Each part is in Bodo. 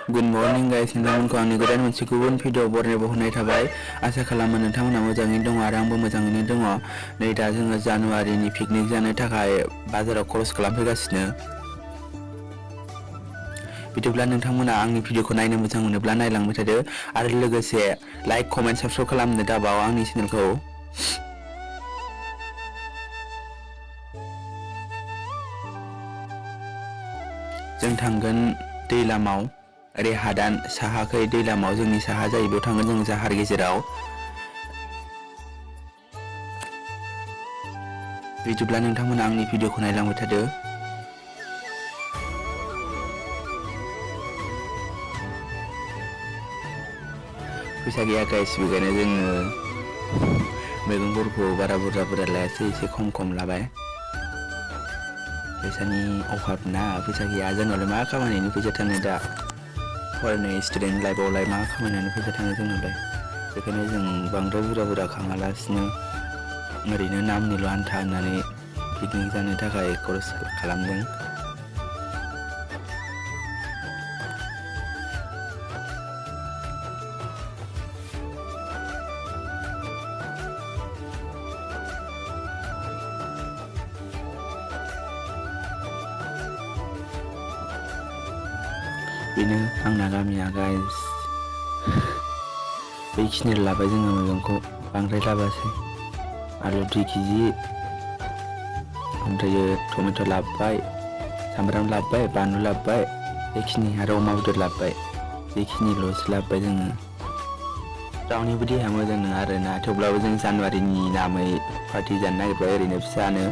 गुड मर्निं गाइस, नोंथांमोनखौ आंनि गोदान मोनसे गुबुन भिडिअ बरायनायबो होनाय थाबाय। आसा खालामो नोंथांमोना मोजाङैनो दङ आरो आंबो मोजाङैनो दङ। नै दा जोङो जानुवारिनि पिकनिक जानो थाखाय बाजाराव खरस खालामफैगासिनो। बिदिब्ला नोंथांमोना आंनि भिडिअखौ नायनो मोजां मोनोब्ला नायलांबाय थादो आरो लोगोसे लाइक कमेन्ट साबस्क्राइब खालामनो दाबाव आंनि चेनेलखौ। जों थांगोन दैलामाव, ओरै हादान साहाखै दैलामाव, जोंनि साहा जायो, बेयाव थांगोन जों जाहार गेजेराव। बिदिब्ला नोंथांमोना आंनि भिडिअखौ नायलांबाय थादो। फैसा गैया गाइस, बेखायनो जोङो मैगंफोरखौ बारा बुरजा लायासै, एसे खम लाबाय। फैसानि अभाब ना, फैसा गैया। जोंनावलाय मा खामानिनि फैसा थाङो दा, फरायनाय स्टुडेन्ट लाइफआवलाय मा खामानियानो फैसा थाङो जोंनावलाय। बेखायनो जों बांद्राय बुरजा खाङालासिनो ओरैनो नामनिल' आन्था होननानै पिकनिक जानो थाखाय खरस खालामदों। बेनो आंना गामिया गाइस। बेखिनिल' लाबाय जोङो मैगंखौ, बांद्राय लाबोआसै। आलु 2 केजि, ओमफ्रायो टमेट' लाबोबाय, सामब्राम लाबोबाय, बानलु लाबोबाय, बेखिनि आरो अमा बेदर लाबोबाय। बेखिनिल'सो लाबोबाय जोङो। रावनिबो देहाया मोजां नङा आरोना, थेवब्लाबो जों जानुवारिनि नामै पार्टि जानो नागिरबाय, ओरैनो फिसानो।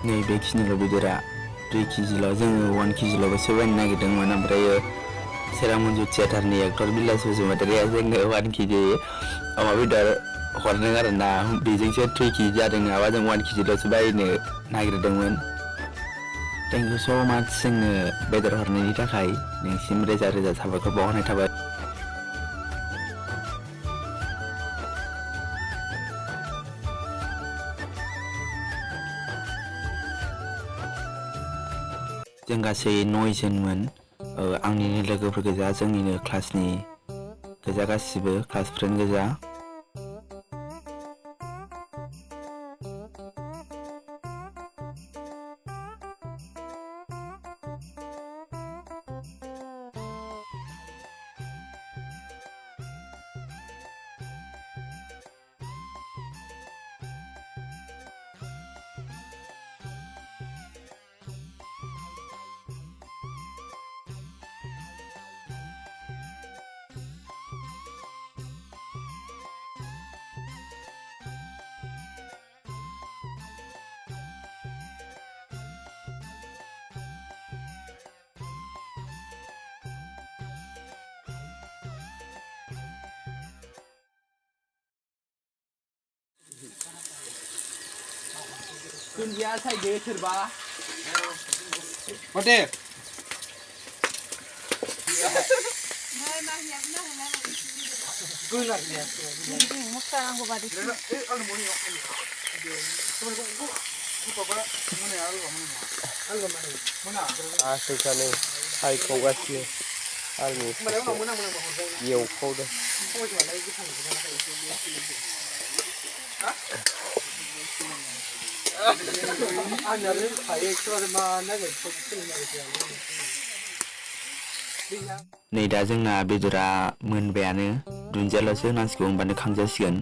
नै बेखिनिल' बेदरा 2 केजिल', जोङो 1 केजिल'सो बायनो नागिरदोंमोन। ओमफ्रायो सेरामन्जु थियेटारनि एक्टर बिलास बसुमतारिया जोंनो 1 केजि अमा बेदर हरदों आरोना, बेजोंसो 3 केजि जादों, नङाबा जों 1 केजिल'सो बायनो नागिरदोंमोन। थेंक इउ स' माच जोंनो बेदर हरनायनि थाखाय, नोंसिम रोजा साबायखर बावहरनाय थाबाय। जों गासै 9 जनमोन, आंनिनो लोगोफोर गोजा, जोंनिनो क्लासनि गोजा, गासिबो क्लास फ्रेन्ड गोजा। दुन्दिया सायदो सोरबा माथे आसोखानो सायखावगासिनो आलु एवखावदों। नै दा जोंना बेदरा मोनबायानो, दुन्दियाल'सो होनांसिगौ, होनबानो खांजासिगोन।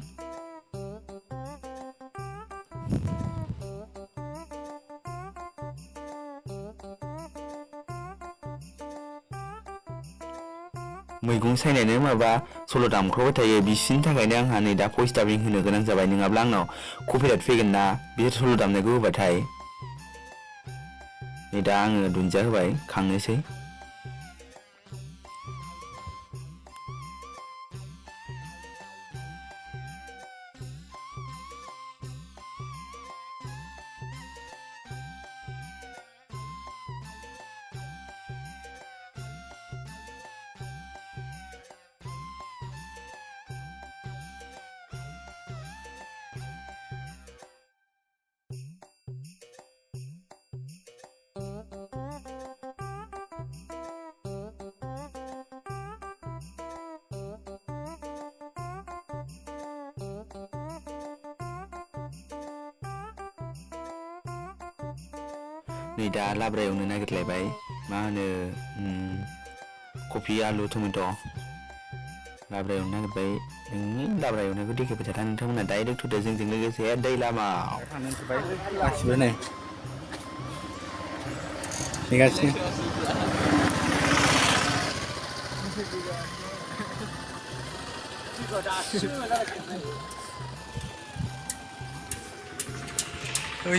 मैगं सायनायानो माबा सल' दामख्रावबाय थायो, बिसिनि थाखायनो आंहा नै दा भइस डाबिं होनो गोनां जाबाय, नङाब्ला आंनाव कपिराइट फैगोन ना बिसोर सल' दामनायखौ होबाथाय। नै दा आङो दुन्दिया होबाय, खांनोसै। नै दा लाब्रा एवनो नागिरलायबाय मा होनो कफि आलु टमेट' लाब्रा एवनो नागिरबाय नोंनि लाब्रा एवनायखौ देखायबाय थाथा नोंथांमोना डाइरेक्ट होदो जोंजों लोगोसे दै लामा गासिबो नै नेगासिनो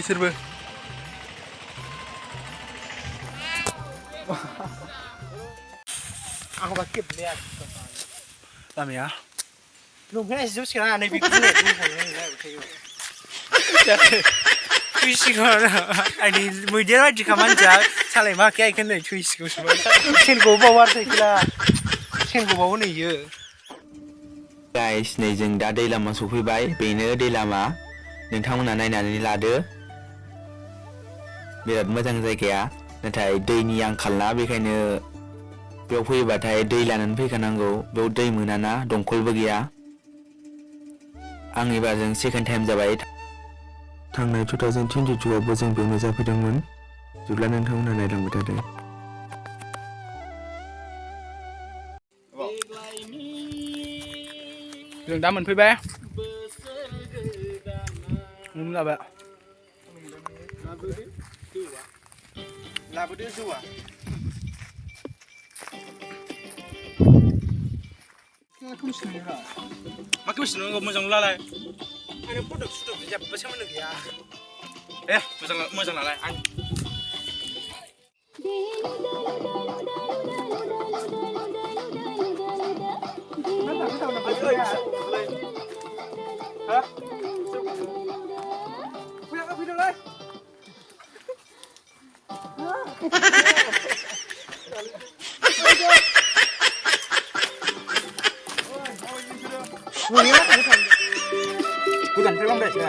इसोरबो आंखौ बा खेबले लामाया लंपेन्ट एसे जौसिगोन नै बेखौ थुइसिगौ आंनि मैदेर बायदिखा मानसिया सालाय माखै आइखौ नै थुइसिगौसो सेनखौ बावो आरो साइकेला सेनखौ बावो नै इयो गाइस नै जों दा दै लामा सफैबाय बेनो दै लामा नोंथांमोना नायनानै लादो बिराद मोजां जायगाया नाथाय दैनि आंखालना बेखायनो बेयाव फैयोबाथाय दै लानानै फैखानांगौ बेयाव दै मोनाना दंखलबो गैया आं एबारजों सेकेन्ड टाइम जाबाय थांनाय 2022आवबो जों बेयावनो जाफैदोंमोन जेब्ला नोंथांमोना नायलांबाय थादो जों दा मोनफैबाय लाबाय लाबोदो जौआ मा खोमसिनो मोजां नुलालाय आरो फटक सुटक जेबो सोमोन्दो गैया मोजां नालाय आं गोजाननिफ्राय बांद्रायसो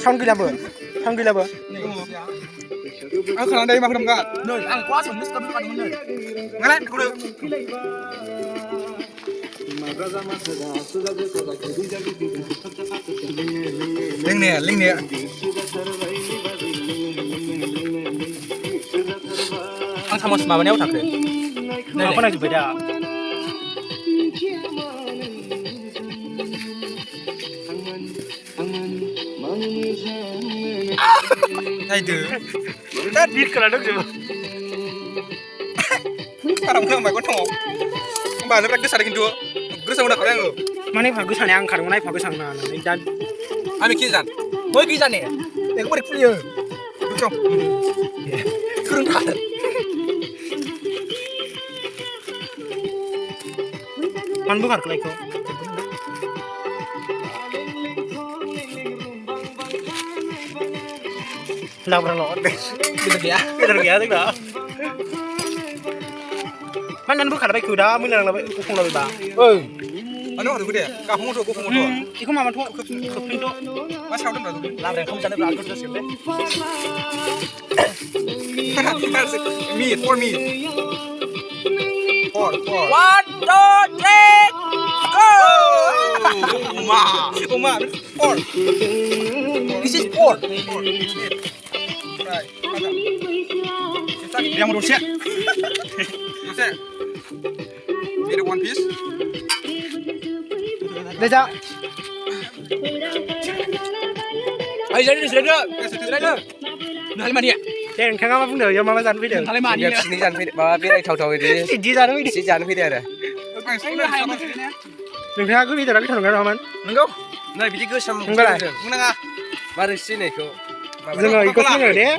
साउन्ड गैलाबो आं खालामदों मा खालामगा नै आं क्लासाव मिस खालामदोंमोन नै मालाय खौनो लोंनाया आं सामस माबानायाव थांखो मा खोनाजोब्बाय दा नायदो दा बिट खोनादोंजोबो आराम खोनांबाय गन्थङाव होमबा बिराद गोसारो खिन्थु गोसा मोनाखै आङो माने एफा गोसानाय आं ओंखारदोंमोन एफा गोसा होननानै दा आंनि खिजान बै खिजाने बेखौ बोरै खुलियो दुख्रं फोरोंखादों मानो बोखारखोलाय इखौ लाब्रा बेदर गैया जोंना मानो बोखारबाय इखौ दा मैला नांलाबाय गफंलाबायबा ओइ मानो हरदों दे गाफं मथ' इखौ माबाथ' खोबफिनथ' मा सावदों ब्रा लाब्राया ओंखाम जानो बिराद गोथाव जासिगोन me for me 4 1 2 3 go Oma 4 this is 4 right yang dose Get one piece Deja Ayo jadi sudah Nali mania Dan kang apa pun dah yang mama jangan video Nali mania sini jangan video bawa biar tahu-tahu ini Sini jangan video sini jangan video ada Nengah aku video lagi thằng Roman nengau nah bidik gue sama Enggak lah menengah baru sini kok Jangan ikut sini deh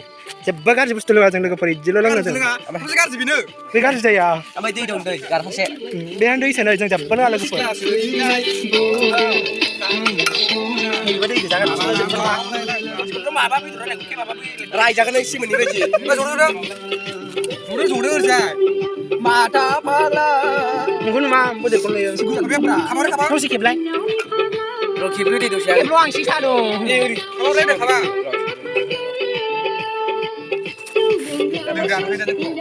Coba kan sebut dulu aja nengah pergi jalan nengah masih kan sebinu Begar sudah ya apa itu dong deh karena saya Behan doi sana jangan coba nengah lagi pergi Ibu deh jangan Rai jangan isi meni beji jodoh aja mata pala Mungkin mah boleh kalau yang kabar Kau sih keblay lo kibru di dosia Keblong sih dong kabar deh kabar Dengar beda deh kok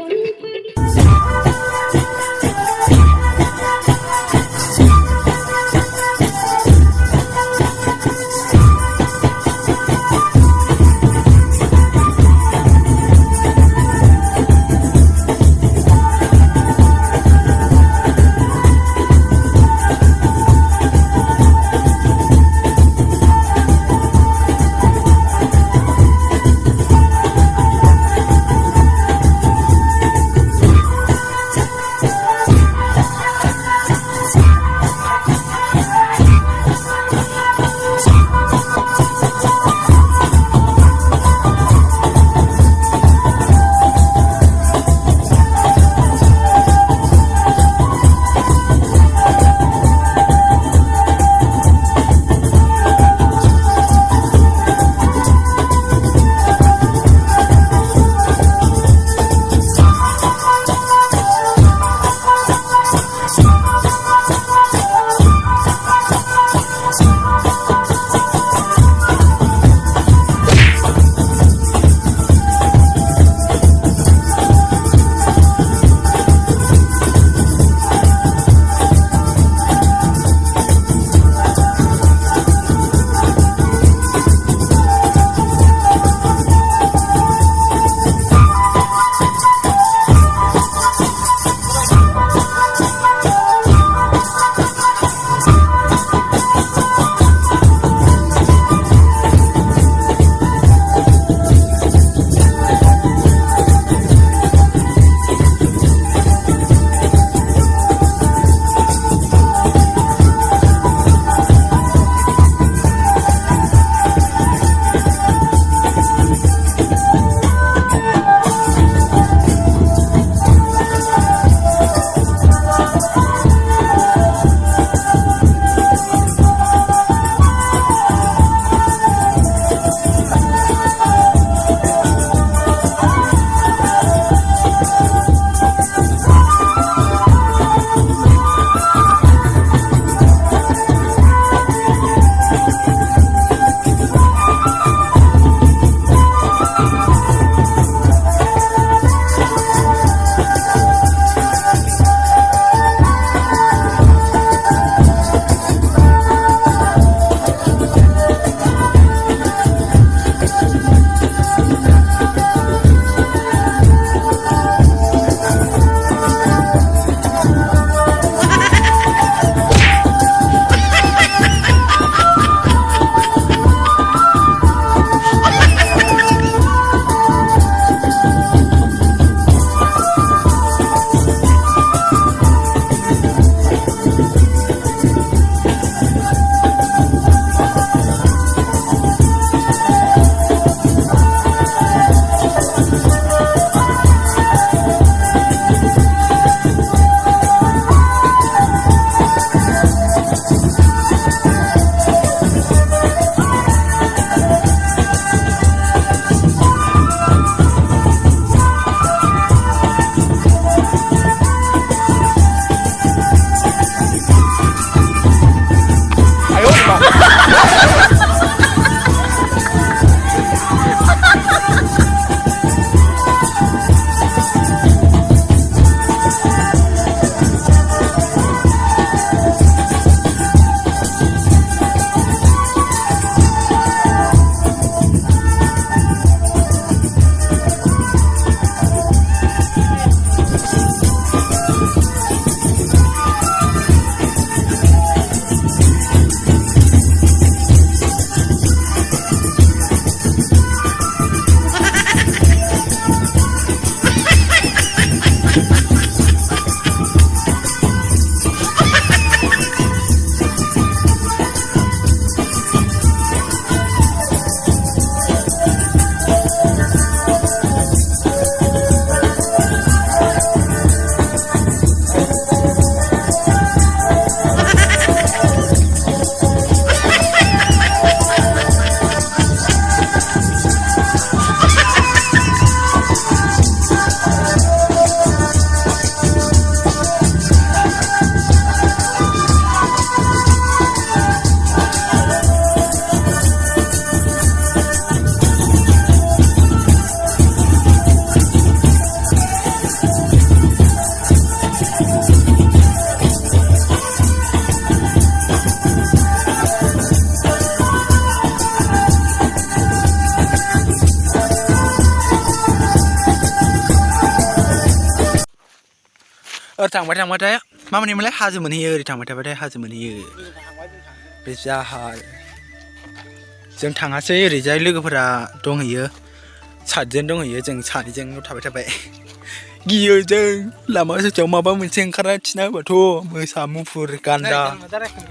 थांबाथाय मा मोनहैयोमोनलाय हाजो मोनहैयो ओरै थांबाय थाबाथाय हाजो मोनहैयो बे जाहार जों थाङासै ओरैजाय लोगोफोरा दंहैयो सातजन दंहैयो जों सानैजोंल' थाबाय गियो जों लामा ससेयाव माबा मोनसे ओंखारना थिना होबाथ' मोसा मुफुर गान्दा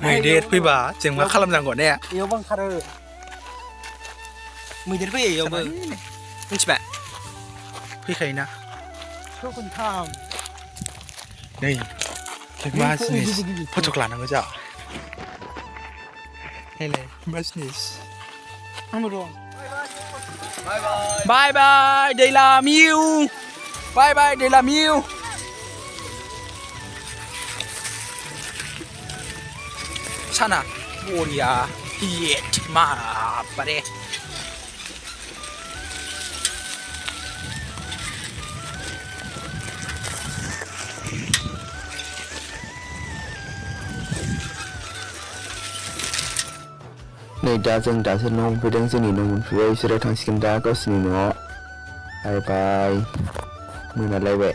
मैदेर फैबा जों मा खालामनांगौ ने इयावबो ओंखारो मैदेर फैयो इयावबो मिथिबाय फैखायोना नै मा जिनिस फटक लानांगौ जा मा जिनिस बाय बाय दैलामिउ बाय बाय दैलामिउ साना बरिया हिट माबारे नै दा जों दासो न' मोनफैदों जोंनि न' मोनफैबाय बिसोरो थांसिगोन दा गावसिनि न'आव बाय बाय मोनालायबाय